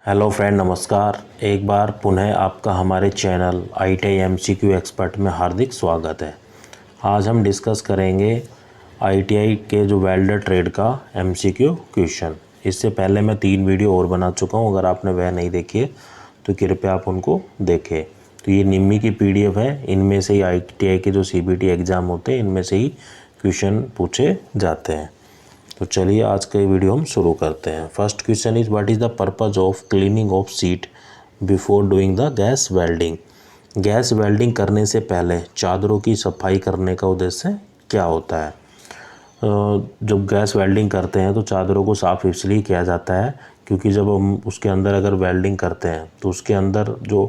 Hello friend, नमस्कार। एक बार पुनः आपका हमारे चैनल ITI MCQ एक्सपर्ट में हार्दिक स्वागत है। आज हम डिस्कस करेंगे ITI के जो वेल्डर ट्रेड का MCQ क्वेश्चन। इससे पहले मैं 3 वीडियो और बना चुका हूं, अगर आपने वह नहीं देखी है तो कृपया आप उनको देखें। तो ये निम्मी की PDF है, इनमें से ही ITI के जो CBT एग्ज़ाम होते हैं इनमें से ही क्वेश्चन पूछे जाते हैं। तो चलिए आज का ये वीडियो हम शुरू करते हैं। First question is what is the purpose of cleaning of seat before doing the gas welding. Gas welding करने से पहले चादरों की सफाई करने का उद्देश्य क्या होता है। जब गैस वेल्डिंग करते हैं तो चादरों को साफ़ इसलिए किया जाता है क्योंकि जब हम उसके अंदर अगर वेल्डिंग करते हैं तो उसके अंदर जो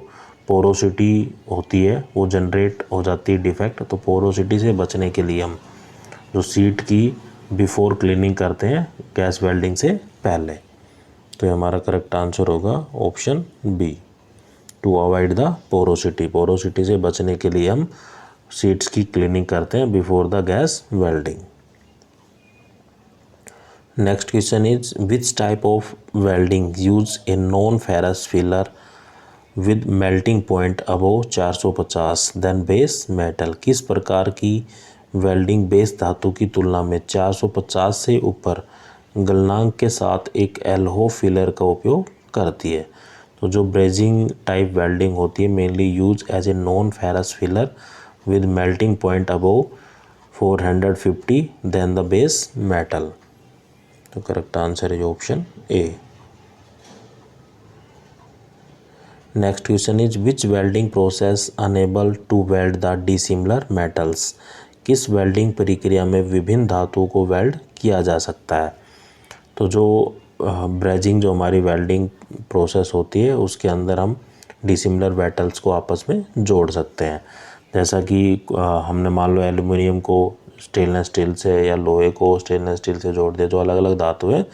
पोरोसिटी होती है वो जनरेट हो जाती है डिफेक्ट। तो पोरोसिटी से बचने के लिए हम जो सीट की बिफोर क्लीनिंग करते हैं गैस वेल्डिंग से पहले। तो ये हमारा करेक्ट आंसर होगा option B, to avoid the porosity. Porosity से बचने के लिए हम सीट्स की क्लीनिंग करते हैं before the gas welding. Next question is which type of welding use a non ferrous filler with melting point above 450 than base metal. किस प्रकार की वेल्डिंग बेस धातु की तुलना में 450 से ऊपर गलनांक के साथ एक एल्हो फिलर का उपयोग करती है। तो जो ब्रेजिंग टाइप वेल्डिंग होती है mainly use as a non ferrous filler with melting point above 450 than the base metal. तो करेक्ट आंसर है option A. Next question is which welding process enable to weld the dissimilar metals. किस welding प्रक्रिया में विभिन्न धातुओं को weld किया जा सकता है। तो जो ब्रेजिंग जो हमारी वेल्डिंग प्रोसेस होती है उसके अंदर हम डिसिमिलर मेटल्स को आपस में जोड़ सकते हैं। जैसा कि हमने मान लो एल्यूमिनियम को स्टेनलेस स्टील से या लोहे को स्टेनलेस स्टील से जोड़ दिया। जो अलग अलग धातु है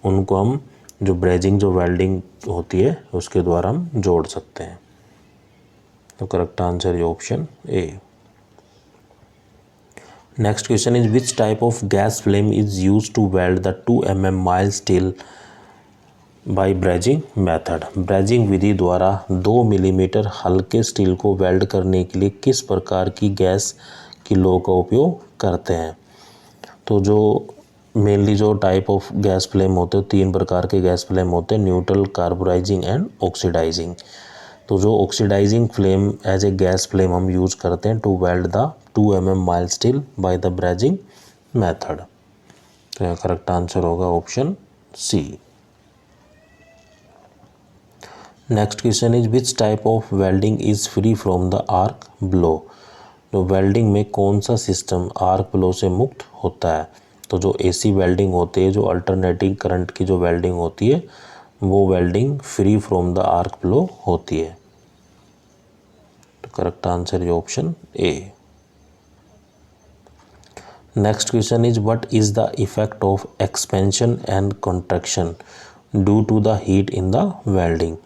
उनको हम जो ब्रेजिंग जो वेल्डिंग होती है उसके द्वारा हम जोड़ सकते हैं। तो करेक्ट आंसर है option A. Next question is which type of gas flame is use to weld the 2 mm mild steel by brazing method. Brazing विधि द्वारा 2 मिलीमीटर हल्के स्टील को वेल्ड करने के लिए किस प्रकार की गैस की लो का उपयोग करते हैं। तो जो मेनली जो टाइप ऑफ गैस फ्लेम होते हैं 3 प्रकार के गैस फ्लेम होते हैं, न्यूट्रल, कार्बोराइजिंग एंड ऑक्सीडाइजिंग। तो जो oxidising flame as a gas flame हम यूज करते हैं to weld the 2 mm mild steel by the brazing method. तो यह करेक्ट आंसर होगा option C. Next question is which type of welding is free from the arc blow. तो welding में कौन सा सिस्टम आर्क ब्लो से मुक्त होता है। तो जो AC वेल्डिंग होती है, जो अल्टरनेटिंग करंट की जो वेल्डिंग होती है वो welding free from the arc blow होती है। तो करेक्ट आंसर है option A. Next question is what is the effect of expansion and contraction due to the heat in the welding.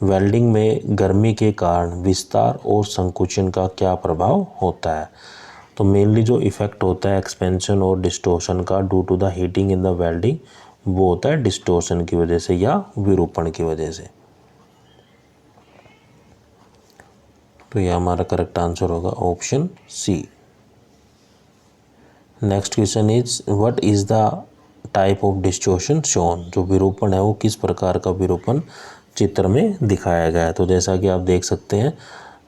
Welding में गर्मी के कारण विस्तार और संकुचन का क्या प्रभाव होता है। तो मेनली जो इफेक्ट होता है एक्सपेंशन और डिस्टोर्शन का due to the heating in the welding वो होता है डिस्टोर्शन की वजह से या विरूपण की वजह से। तो यह हमारा करेक्ट आंसर होगा option C. Next question is what is the type of distortion shown. जो विरूपण है वो किस प्रकार का विरूपण चित्र में दिखाया गया है। तो जैसा कि आप देख सकते हैं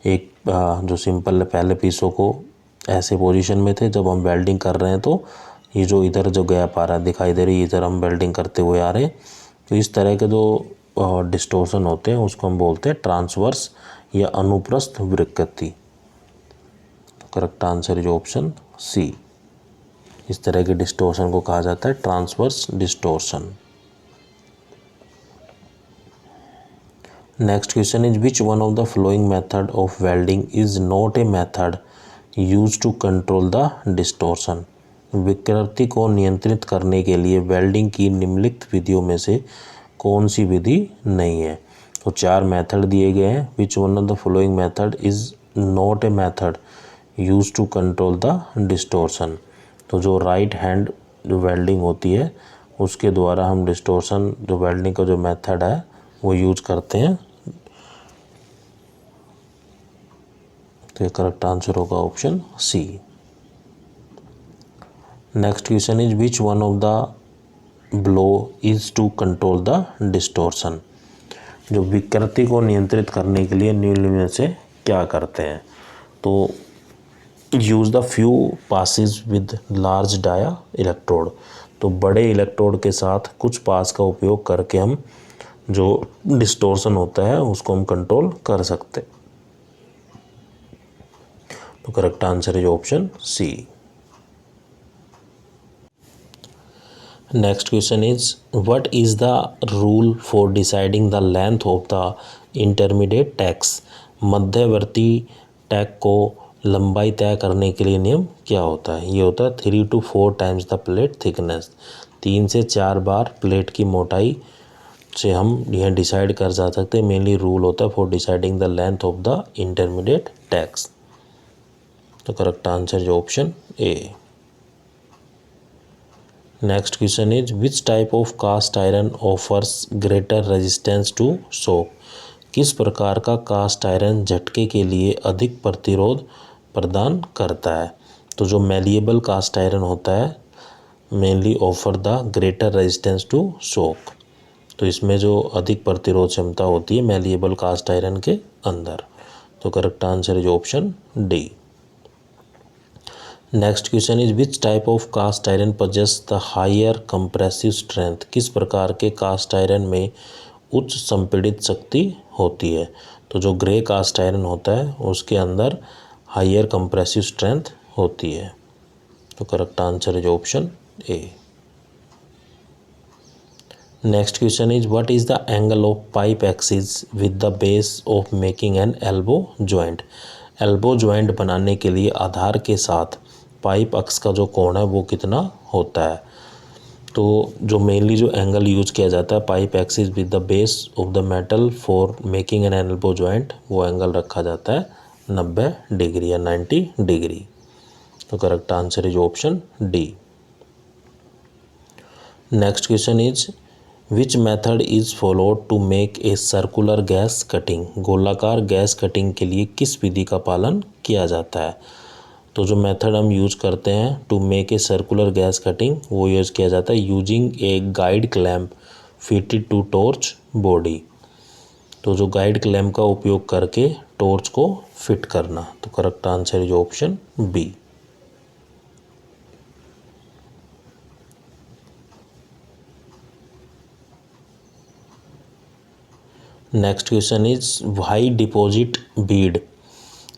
एक जो सिंपल पहले पीसों को ऐसे पोजीशन में थे, जब हम वेल्डिंग कर रहे हैं तो ये जो इधर जो गैप आ रहा है दिखाई दे रही है, इधर हम वेल्डिंग करते हुए आ रहे हैं। तो इस तरह के जो डिस्टोर्शन होते हैं उसको हम बोलते हैं ट्रांसवर्स या अनुप्रस्थ विकृति। तो correct answer is option C. इस तरह के डिस्टोर्शन को कहा जाता है transverse distortion. Next question is which one of the flowing method of welding is not a method use to control the distortion. विकृति को नियंत्रित करने के लिए वेल्डिंग की निम्नलिखित विधियों में से कौन सी विधि नहीं है। तो 4 मेथड दिए गए हैं। Which one of the following method is not a method use to control the distortion. तो जो राइट हैंड जो वेल्डिंग होती है उसके द्वारा हम डिस्टोर्शन जो वेल्डिंग का जो मेथड है वो यूज करते हैं। तो करेक्ट आंसर होगा option C. Next question is which one of the blow is to control the distortion. जो विकृति को नियंत्रित करने के लिए निम्न में से क्या करते हैं। तो use the few passes with large dia electrode. तो बड़े इलेक्ट्रोड के साथ कुछ पास का उपयोग करके हम जो डिस्टोर्शन होता है उसको हम कंट्रोल कर सकते। तो correct answer is option C. Next question is what is the rule for deciding the length of the intermediate tacks. मध्यवर्ती टैग को लंबाई तय करने के लिए नियम क्या होता है। ये होता है 3 to 4 times the plate thickness. 3 से 4 बार प्लेट की मोटाई से हम यह डिसाइड कर जा सकते हैं। मेनली रूल होता है for deciding the length of the intermediate tacks. तो correct answer is option A. Next question is which type of cast iron offers greater resistance to shock. किस प्रकार का कास्ट आयरन झटके के लिए अधिक प्रतिरोध प्रदान करता है। तो जो मैलिएबल कास्ट आयरन होता है mainly offer the greater resistance to shock. तो इसमें जो अधिक प्रतिरोध क्षमता होती है मैलिएबल कास्ट आयरन के अंदर। तो correct answer is option D. Next question is which type of cast iron possess the higher compressive strength. किस प्रकार के कास्ट आयरन में उच्च संपीड़ित शक्ति होती है। तो जो ग्रे कास्ट आयरन होता है उसके अंदर हायर कंप्रेसिव स्ट्रेंथ होती है। तो correct answer is option A. Next question is what is the angle of pipe axis with the base of making an elbow joint. Elbow joint बनाने के लिए आधार के साथ पाइप अक्ष का जो कोण है वो कितना होता है। तो जो मेनली जो एंगल यूज किया जाता है pipe axis with the base of the metal for making an elbow joint वो एंगल रखा जाता है 90 डिग्री या 90 डिग्री। तो correct answer is option D. Next question is which method is followed to make a circular gas cutting. गोलाकार gas cutting के लिए किस विधि का पालन किया जाता है। तो जो मेथड हम यूज करते हैं to make a circular gas cutting वो यूज किया जाता है using a guide clamp fitted to torch body. तो जो गाइड क्लैम्प का उपयोग करके टॉर्च को फिट करना। तो correct answer is option B. Next question is why deposit bead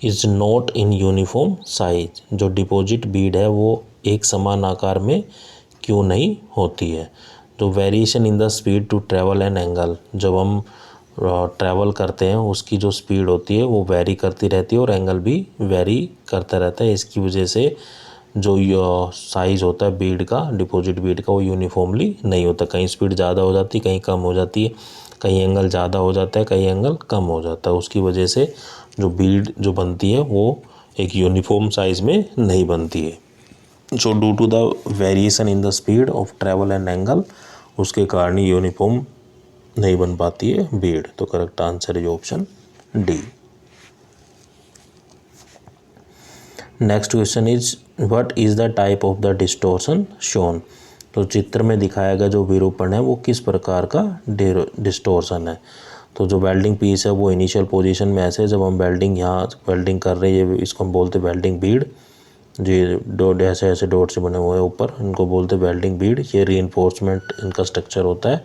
is not in uniform size. जो डिपॉजिट बीड है वो एक समान आकार में क्यों नहीं होती है। तो variation in the speed to travel and angle. जब हम ट्रैवल करते हैं उसकी जो स्पीड होती है वो वेरी करती रहती है और एंगल भी वेरी करता रहता है। इसकी वजह से जो साइज़ होता है बीड का डिपॉजिट बीड का वो यूनिफॉर्मली नहीं होता। कहीं स्पीड ज़्यादा हो जाती है कहीं कम हो जाती है कहीं एंगल ज़्यादा हो जाता है कहीं एंगल कम हो जाता है। उसकी वजह से जो बीड जो बनती है वो एक यूनिफॉर्म साइज़ में नहीं बनती है। So due to the variation in the speed of travel and angle उसके कारण यूनिफॉर्म नहीं बन पाती है बीड। तो correct answer is option D. Next question is what is the type of the distortion shown. तो चित्र में दिखाया गया जो विरूपण है वो किस प्रकार का डिस्टोर्शन है। तो जो वेल्डिंग पीस है वो इनिशियल पोजीशन में ऐसे जब हम वेल्डिंग यहाँ वेल्डिंग कर रहे हैं इसको हम बोलते हैं वेल्डिंग बीड। जी डॉट ऐसे ऐसे डॉट से बने हुए हैं ऊपर इनको बोलते हैं वेल्डिंग बीड। ये रीइंफोर्समेंट इनका स्ट्रक्चर होता है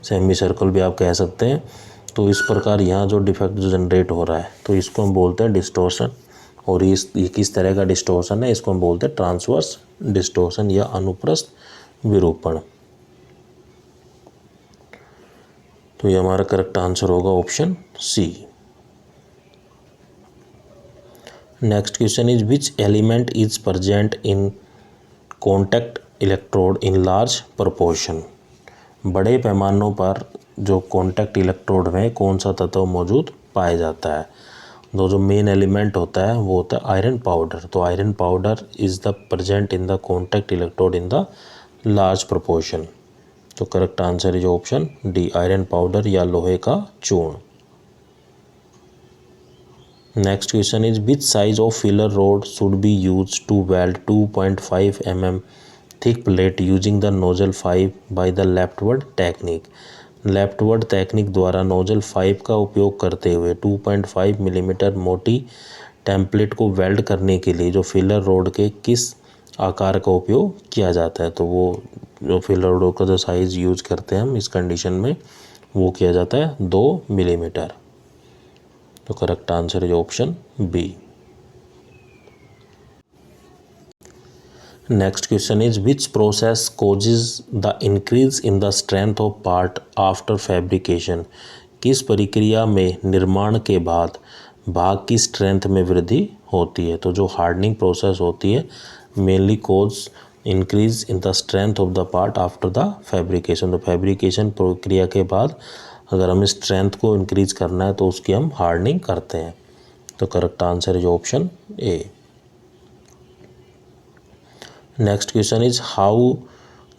सेमी सर्कल भी आप कह सकते हैं। तो इस प्रकार यहाँ जो डिफेक्ट जो जनरेट हो रहा है तो इसको हम बोलते हैं डिस्टोर्शन। और ये किस तरह का डिस्टोर्शन है इसको हम बोलते हैं ट्रांसवर्स डिस्टोर्शन या अनुप्रस्थ विरूपण। तो ये हमारा करेक्ट आंसर होगा option C. Next question is which element is present in contact electrode in large proportion. बड़े पैमानों पर जो कॉन्टैक्ट इलेक्ट्रोड में कौन सा तत्व मौजूद पाया जाता है। जो मेन एलिमेंट होता है वो होता है आयरन पाउडर। तो iron powder is the present in the contact electrode in the large proportion. तो correct answer is option D, iron powder या लोहे का चूर्ण। Next question is which size of filler rod should be use to weld 2.5 mm thick plate using the nozzle 5 by the leftward technique. Leftward technique द्वारा nozzle 5 का उपयोग करते हुए 2.5 millimetre मोटी टेम्पलेट को वेल्ड करने के लिए जो फिलर रोड के किस आकार का उपयोग किया जाता है। तो वो जो फिलर रोड का जो साइज़ यूज करते हैं हम इस कंडीशन में, वो किया जाता है 2 मिलीमीटर। तो correct answer is option B. Next question is which process causes the increase in the strength of part after fabrication. किस प्रक्रिया में निर्माण के बाद भाग की स्ट्रेंथ में वृद्धि होती है। तो जो हार्डनिंग प्रोसेस होती है mainly cause increase in the strength of the part after the fabrication. तो फैब्रिकेशन प्रक्रिया के बाद अगर हमें स्ट्रेंथ को इंक्रीज करना है तो उसकी हम हार्डनिंग करते हैं। तो correct answer is option A. Next question is how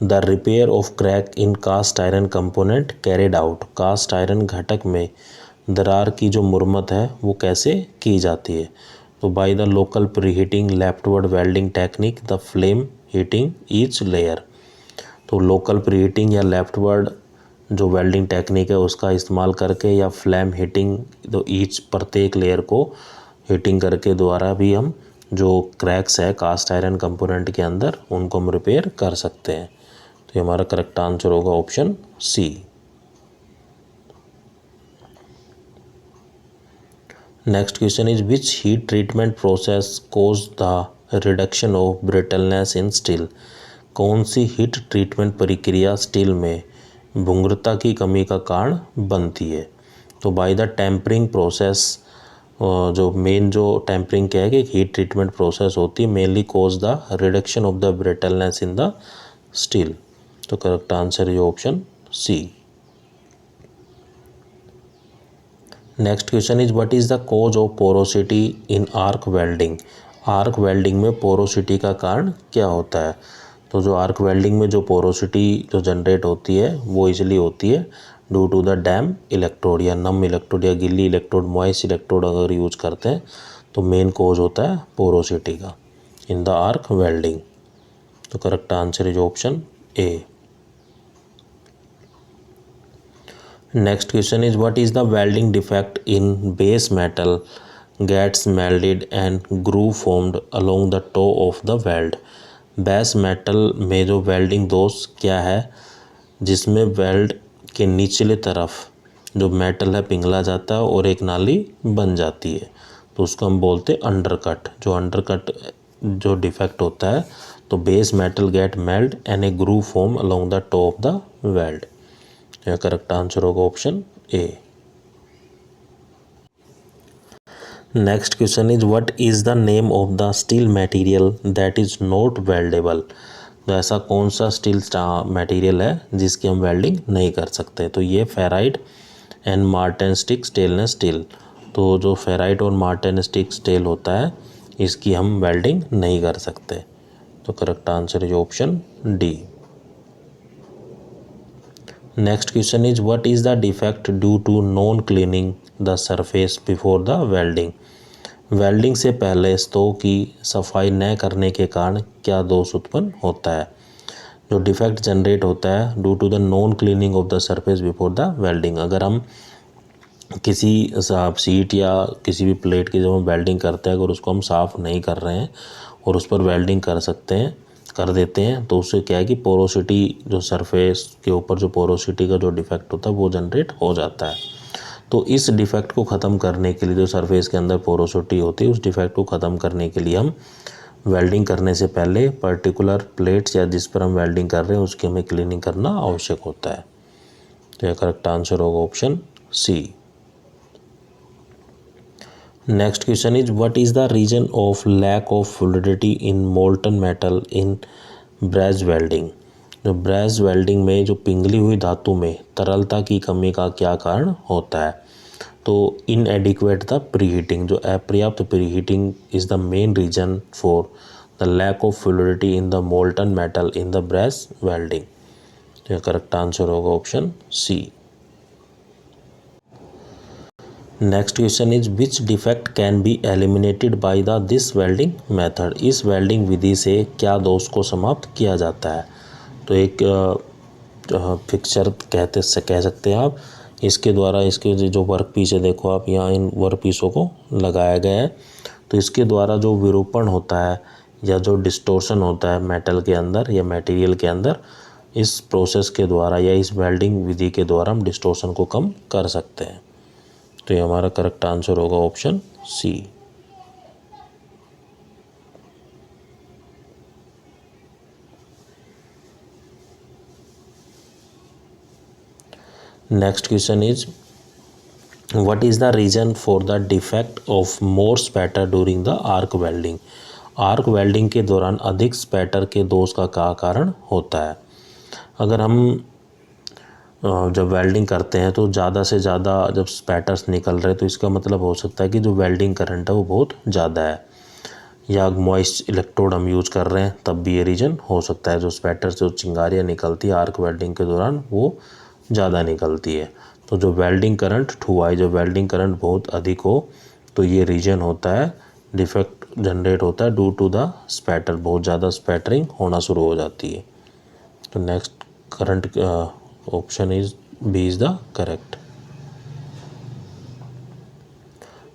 the repair of crack in cast iron component carried out. Cast iron घटक में दरार की जो मुरम्मत है वो कैसे की जाती है। तो by the local preheating, leftward welding technique, the flame heating each layer. तो लोकल प्रीहीटिंग या लेफ्टवर्ड जो वेल्डिंग टेक्निक है उसका इस्तेमाल करके या फ्लेम हीटिंग, तो ईच प्रत्येक लेयर को हीटिंग करके द्वारा भी हम जो क्रैक्स है कास्ट आयरन कंपोनेंट के अंदर उनको हम रिपेयर कर सकते हैं। तो ये हमारा करेक्ट आंसर होगा option C. Next question is which heat treatment process cause the reduction of brittleness in steel. कौन सी हीट ट्रीटमेंट प्रक्रिया स्टील में भंगुरता की कमी का कारण बनती है। तो बाय द टेम्परिंग प्रोसेस, जो मेन जो टेम्परिंग क्या है कि हीट ट्रीटमेंट प्रोसेस होती है mainly cause the reduction of the brittleness in the steel. तो correct answer is option C. Next question is what is the cause of porosity in arc welding. Arc welding में porosity का कारण क्या होता है। तो जो आर्क वेल्डिंग में जो पोरोसिटी जो जनरेट होती है वो इसलिए होती है due to the damp electrode या नम इलेक्ट्रोड या गिल्ली इलेक्ट्रोड, मॉइस्ट इलेक्ट्रोड अगर यूज करते हैं तो मेन कॉज होता है पोरोसिटी का इन द आर्क वेल्डिंग। तो correct answer is option A. Next question is what is the welding defect in base metal gets melded and groove formed along the toe of the weld. Base metal में जो welding दोष क्या है जिसमें weld के निचले तरफ जो मेटल है पिघला जाता है और एक नाली बन जाती है, तो उसको हम बोलते हैं अंडरकट। जो अंडरकट जो डिफेक्ट होता है तो base metal get meld and a groove form along the top of the weld. यह करेक्ट आंसर होगा option A. Next question is what is the name of the steel material that is not weldable. तो ऐसा कौन सा steel material है जिसकी हम welding नहीं कर सकते। तो ये फेराइट एंड मार्टेनस्टिक स्टेनलेस स्टील। तो जो फेराइट और मार्टेनस्टिक स्टील होता है इसकी हम वेल्डिंग नहीं कर सकते। तो correct answer is option D. Next question is what is the defect due to non cleaning the surface before the welding. Welding से पहले स्टोव की सफाई न करने के कारण क्या दोष उत्पन्न होता है। जो डिफेक्ट जनरेट होता है due to the non cleaning of the surface before the welding. अगर हम किसी सीट या किसी भी प्लेट की जब हम वेल्डिंग करते हैं अगर उसको हम साफ़ नहीं कर रहे हैं और उस पर वेल्डिंग कर देते हैं तो उससे क्या है कि पोरोसिटी जो सरफेस के ऊपर जो पोरोसिटी का जो डिफेक्ट होता है वो जनरेट हो जाता है। तो इस डिफेक्ट को ख़त्म करने के लिए जो सरफेस के अंदर पोरोसिटी होती है उस डिफेक्ट को ख़त्म करने के लिए हम वेल्डिंग करने से पहले पर्टिकुलर प्लेट्स या जिस पर हम वेल्डिंग कर रहे हैं उसकी हमें क्लीनिंग करना आवश्यक होता है। तो यह करेक्ट आंसर होगा option C. Next question is what is the reason of lack of fluidity in molten metal in braze welding. जो ब्रेज वेल्डिंग में जो पिघली हुई धातु में तरलता की कमी का क्या कारण होता है। तो इनएडिक्वेट द प्रीहीटिंग। जो अपर्याप्त preheating is the main reason for the lack of fluidity in the molten metal in the braze welding. तो करेक्ट आंसर होगा option C. Next question is which defect can be eliminated by the this welding method. इस welding विधि से क्या दोष को समाप्त किया जाता है। तो एक फिक्सचर कह सकते हैं आप। इसके द्वारा इसके जो वर्क पीस है, देखो आप यहाँ इन वर्क पीसों को लगाया गया है। तो इसके द्वारा जो विरूपण होता है या जो डिस्टोर्शन होता है मेटल के अंदर या मटेरियल के अंदर, इस प्रोसेस के द्वारा या इस वेल्डिंग विधि के द्वारा हम डिस्टोर्शन को कम कर सकते हैं। तो ये हमारा करेक्ट आंसर होगा option C. Next question is what is the reason for the defect of more spatter during the arc welding. Arc welding के दौरान अधिक स्पैटर के दोष का क्या कारण होता है। अगर हम जब वेल्डिंग करते हैं तो ज़्यादा से ज़्यादा जब स्पैटर्स निकल रहे, तो इसका मतलब हो सकता है कि जो वेल्डिंग करंट है वो बहुत ज़्यादा है, या मॉइस्ट इलेक्ट्रोड हम यूज़ कर रहे हैं तब भी ये रीजन हो सकता है। जो स्पैटर से जो चिंगारियाँ निकलती है आर्क वेल्डिंग के दौरान वो ज़्यादा निकलती है। तो जो वेल्डिंग करंट हुआ है, जो वेल्डिंग करंट बहुत अधिक हो, तो ये रीजन होता है, डिफेक्ट जनरेट होता है ड्यू टू द स्पैटर, बहुत ज़्यादा स्पैटरिंग होना शुरू हो जाती है। तो next current option is B is the correct.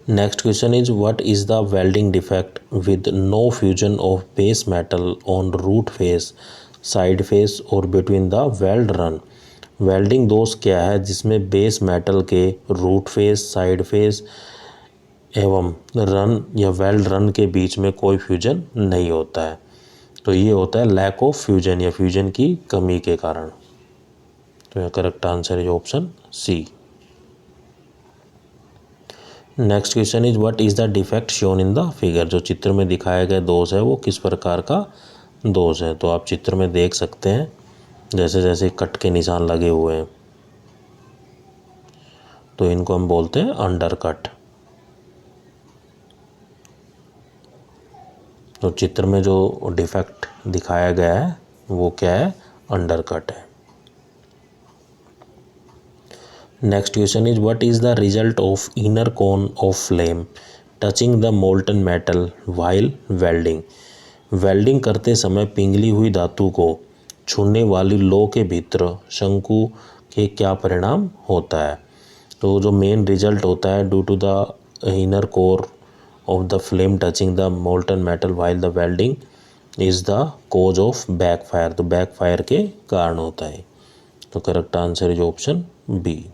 Next question is what is the welding defect with no fusion of base metal on root face, side face और between the weld run. Welding दोष क्या है जिसमें base metal के root face, side face एवं run या weld run के बीच में कोई फ्यूजन नहीं होता है। तो ये होता है लैक ऑफ फ्यूजन या फ्यूजन की कमी के कारण। तो यह करेक्ट आंसर है option C. Next question is what is the defect shown in the figure. जो चित्र में दिखाया गया दोष है वो किस प्रकार का दोष है। तो आप चित्र में देख सकते हैं जैसे जैसे कट के निशान लगे हुए हैं, तो इनको हम बोलते हैं अंडर कट। तो चित्र में जो डिफेक्ट दिखाया गया है वो क्या है, अंडर कट है। Next question is what is the result of inner cone of flame touching the molten metal while welding. Welding करते समय पिघली हुई धातु को छूने वाली लो के भीतर शंकु के क्या परिणाम होता है। तो जो मेन रिजल्ट होता है due to the inner core of the flame touching the molten metal while the welding is the cause of backfire. तो बैकफायर के कारण होता है। तो correct answer is option B.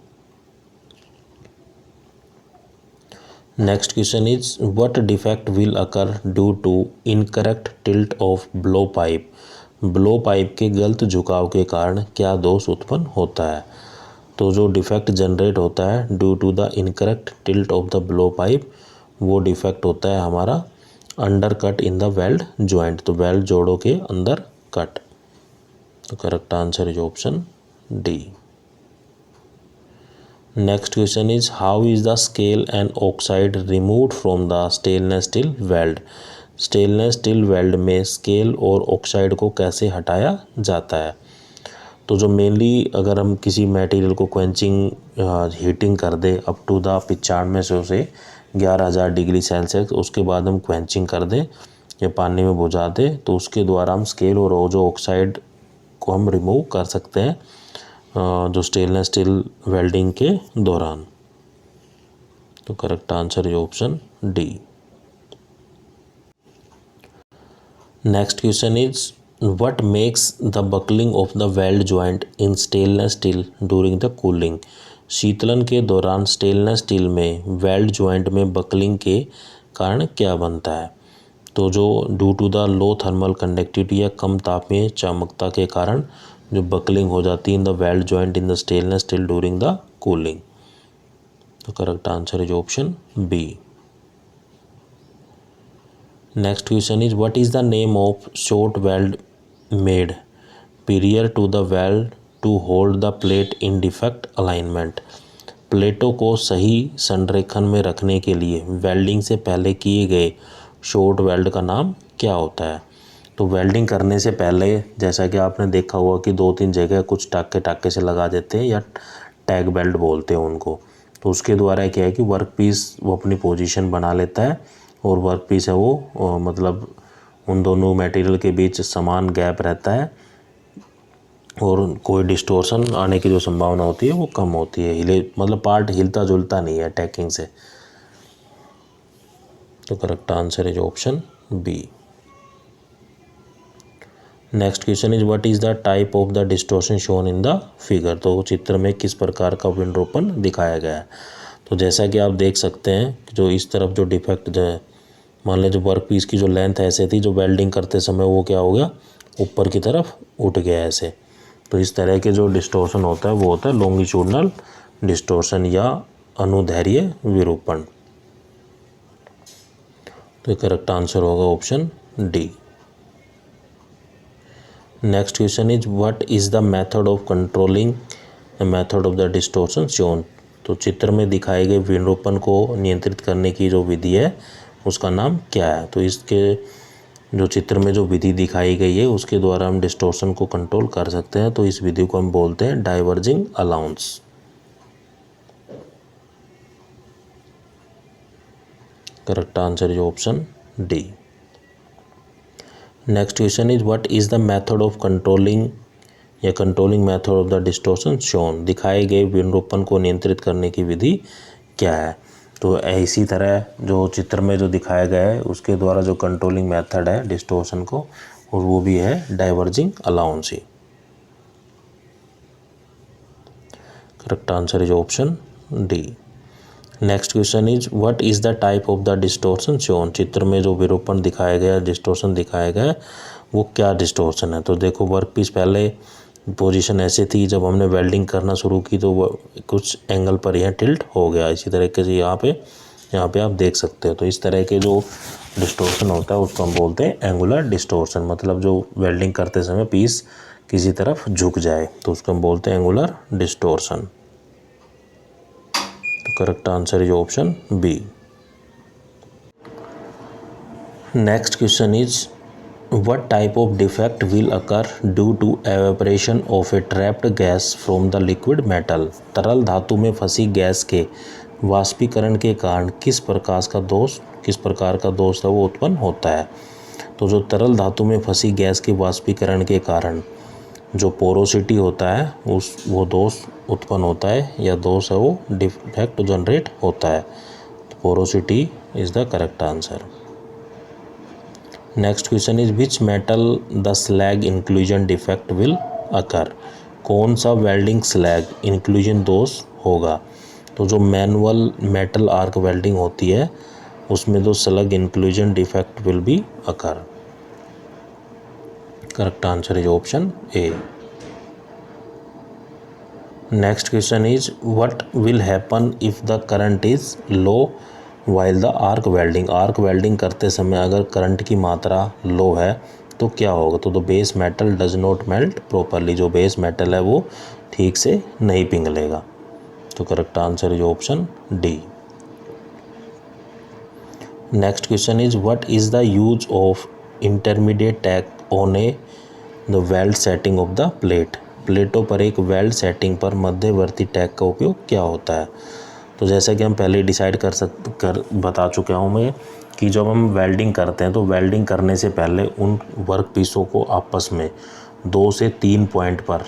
Next question is what defect will occur due to incorrect tilt of blow pipe. Blow pipe के गलत झुकाव के कारण क्या दोष उत्पन्न होता है। तो जो डिफेक्ट जनरेट होता है due to the incorrect tilt of the blow pipe, वो डिफेक्ट होता है हमारा undercut in the weld joint. तो वेल्ड जोड़ों के अंदर कट। तो correct answer is option D. Next question is how is the scale and oxide removed from the stainless steel weld. Stainless steel weld में scale और oxide को कैसे हटाया जाता है। तो जो मेनली अगर हम किसी मटेरियल को क्वेंचिंग हीटिंग कर दे अप टू द 9500 से 11,000 डिग्री सेल्सियस, उसके बाद हम क्वेंचिंग कर दें या पानी में बुझा दें, तो उसके द्वारा हम स्केल और जो ऑक्साइड को हम रिमूव कर सकते हैं जो स्टेनलेस स्टील वेल्डिंग के दौरान। तो correct answer is option D. Next question is what makes the buckling of the weld joint in stainless steel during the cooling. शीतलन के दौरान स्टेनलेस स्टील में वेल्ड जॉइंट में बकलिंग के कारण क्या बनता है। तो जो due to the low thermal conductivity या कम तापीय चामकता के कारण जो बकलिंग हो जाती है in the weld joint in the stainless steel during the cooling. तो correct answer is option B. Next question is what is the name of short weld made prior to the weld to hold the plate in defect alignment. प्लेटों को सही संरेखन में रखने के लिए welding से पहले किए गए शॉर्ट वेल्ड का नाम क्या होता है। तो वेल्डिंग करने से पहले जैसा कि आपने देखा हुआ कि 2-3 जगह कुछ टाके से लगा देते हैं या टैग बेल्ट बोलते हैं उनको। तो उसके द्वारा क्या है कि वर्क पीस वो अपनी पोजीशन बना लेता है और वर्क पीस है वो मतलब उन दोनों मटेरियल के बीच समान गैप रहता है और कोई डिस्टोर्शन आने की जो संभावना होती है वो कम होती है। मतलब पार्ट हिलता जुलता नहीं है टैकिंग से। तो correct answer is option B. Next question is what is the type of the distortion shown in the figure. तो चित्र में किस प्रकार का विंडरोपन दिखाया गया है। तो जैसा कि आप देख सकते हैं कि जो इस तरफ जो डिफेक्ट जो है, मान लें जो वर्क पीस की जो लेंथ ऐसे थी, जो वेल्डिंग करते समय वो क्या हो गया, ऊपर की तरफ उठ गया ऐसे। तो इस तरह के जो डिस्टोर्शन होता है वो होता है लॉन्गिट्यूडनल डिस्टोर्शन या अनुदैर्घ्य विरूपण। तो करेक्ट आंसर होगा option D. Next question is what is the method of controlling the method of the distortion shown. तो चित्र में दिखाए गए विरूपण को नियंत्रित करने की जो विधि है उसका नाम क्या है। तो इसके जो चित्र में जो विधि दिखाई गई है उसके द्वारा हम डिस्टोर्शन को कंट्रोल कर सकते हैं। तो इस विधि को हम बोलते हैं diverging allowance. Correct answer is option D. Next question is what is the method of controlling या controlling method of the distortion shown. दिखाए गए विरूपण को नियंत्रित करने की विधि क्या है। तो इसी तरह जो चित्र में जो दिखाया गया है उसके द्वारा जो कंट्रोलिंग मेथड है डिस्टोर्शन को, और वो भी है diverging allowance he. Correct answer is option D. Next question is what is the type of the distortion shown. चित्र में जो विरूपण दिखाया गया, डिस्टोर्शन दिखाया गया, वो क्या डिस्टोर्शन है। तो देखो वर्क पीस पहले पोजीशन ऐसे थी, जब हमने वेल्डिंग करना शुरू की तो वो कुछ एंगल पर यह टिल्ट हो गया। इसी तरीके से यहाँ पे आप देख सकते हो। तो इस तरह के जो डिस्टोर्शन होता है उसको हम बोलते हैं एंगुलर डिस्टोर्शन। मतलब जो वेल्डिंग करते समय पीस किसी तरफ झुक जाए तो उसको हम बोलते हैं एंगुलर डिस्टोर्शन। तो correct answer is option B. Next question is what type of defect will occur due to evaporation of a trapped gas from the liquid metal. तरल धातु में फंसी गैस के वाष्पीकरण के कारण किस प्रकार का दोष है वो उत्पन्न होता है। तो जो तरल धातु में फंसी गैस के वाष्पीकरण के कारण जो पोरोसिटी होता है वो दोष उत्पन्न होता है, या दोष है वो डिफेक्ट जनरेट होता है। तो porosity is the correct answer. Next question is which metal the slag inclusion defect will अकर। कौन सा वेल्डिंग स्लैग इंक्लूजन दोष होगा। तो जो मैनुअल मेटल आर्क वेल्डिंग होती है उसमें जो slag inclusion defect will be occur. Correct answer is option A. Next question is what will happen if the current is low while the arc welding. Arc welding करते समय अगर current की मात्रा लो है तो क्या होगा। तो the base metal does not melt properly. जो बेस मेटल है वो ठीक से नहीं पिघलेगा। तो correct answer is option D. Next question is what is the use of intermediate tack on a the weld setting of the plate. प्लेटों पर एक वेल्ड सेटिंग पर मध्यवर्ती टैग का उपयोग क्या होता है। तो जैसा कि हम पहले डिसाइड कर बता चुका हूँ मैं कि जब हम वेल्डिंग करते हैं तो वेल्डिंग करने से पहले उन वर्क पीसों को आपस में 2 से 3 पॉइंट पर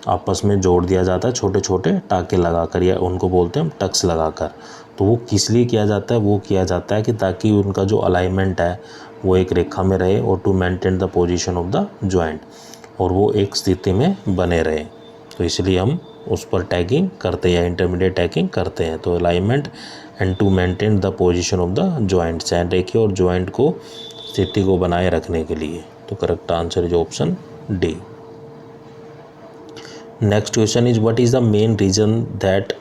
आपस में जोड़ दिया जाता है, छोटे छोटे टाके लगाकर, या उनको बोलते हैं हम टक्स लगाकर। तो वो किस लिए किया जाता है, वो किया जाता है कि ताकि उनका जो अलाइनमेंट है वो एक रेखा में रहे और to maintain the position of the joint, और वो एक स्थिति में बने रहे। तो इसलिए हम उस पर टैगिंग करते हैं या इंटरमीडिएट टैगिंग करते हैं। तो alignment and to maintain the position of the joint, रेखा और जॉइंट को स्थिति को बनाए रखने के लिए। तो correct answer is option D. Next question is what is the main reason that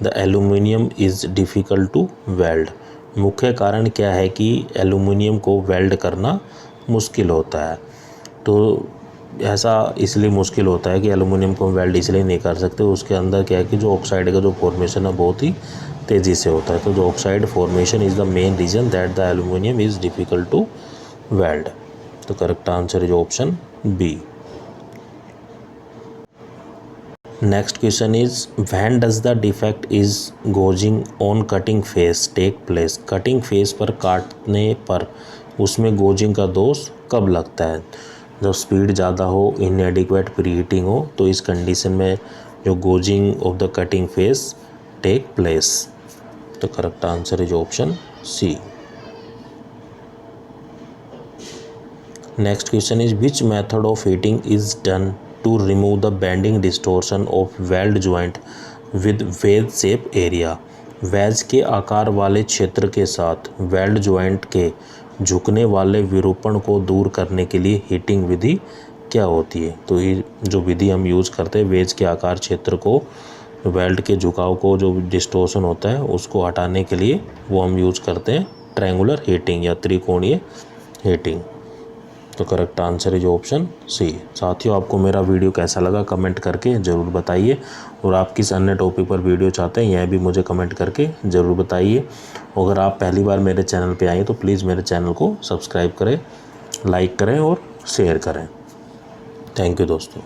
the aluminium is difficult to weld. मुख्य कारण क्या है कि एल्यूमिनियम को वेल्ड करना मुश्किल होता है। तो ऐसा इसलिए मुश्किल होता है कि एल्यूमिनियम को वेल्ड इसलिए नहीं कर सकते, उसके अंदर क्या है कि जो ऑक्साइड का जो फॉर्मेशन है बहुत ही तेज़ी से होता है। तो जो oxide formation is the main reason that the aluminium is difficult to weld. तो correct answer is option B. Next question is when does the defect is gouging on cutting face take place. Cutting face पर काटने पर उसमें गोजिंग का दोष कब लगता है? जब स्पीड ज़्यादा हो, इनएडिक्वेट प्रीहीटिंग हो, तो इस कंडीशन में जो gouging of the cutting face take place. तो correct answer is option C. Next question is which method of heating is done to remove the bending distortion of weld joint with wedge shape area. Wedge के आकार वाले क्षेत्र के साथ weld joint के झुकने वाले विरूपण को दूर करने के लिए हीटिंग विधि क्या होती है? तो ये जो विधि हम यूज़ करते हैं वेज के आकार क्षेत्र को, वेल्ड के झुकाव को, जो डिस्टोर्शन होता है उसको हटाने के लिए वो हम यूज़ करते हैं ट्रायंगुलर हीटिंग या त्रिकोणीय हीटिंग। तो correct answer is option C. साथियों, आपको मेरा वीडियो कैसा लगा कमेंट करके ज़रूर बताइए, और आप किस अन्य टॉपिक पर वीडियो चाहते हैं यह भी मुझे कमेंट करके ज़रूर बताइए। अगर आप पहली बार मेरे चैनल पे आए तो प्लीज़ मेरे चैनल को सब्सक्राइब करें, लाइक करें और शेयर करें। थैंक यू दोस्तों।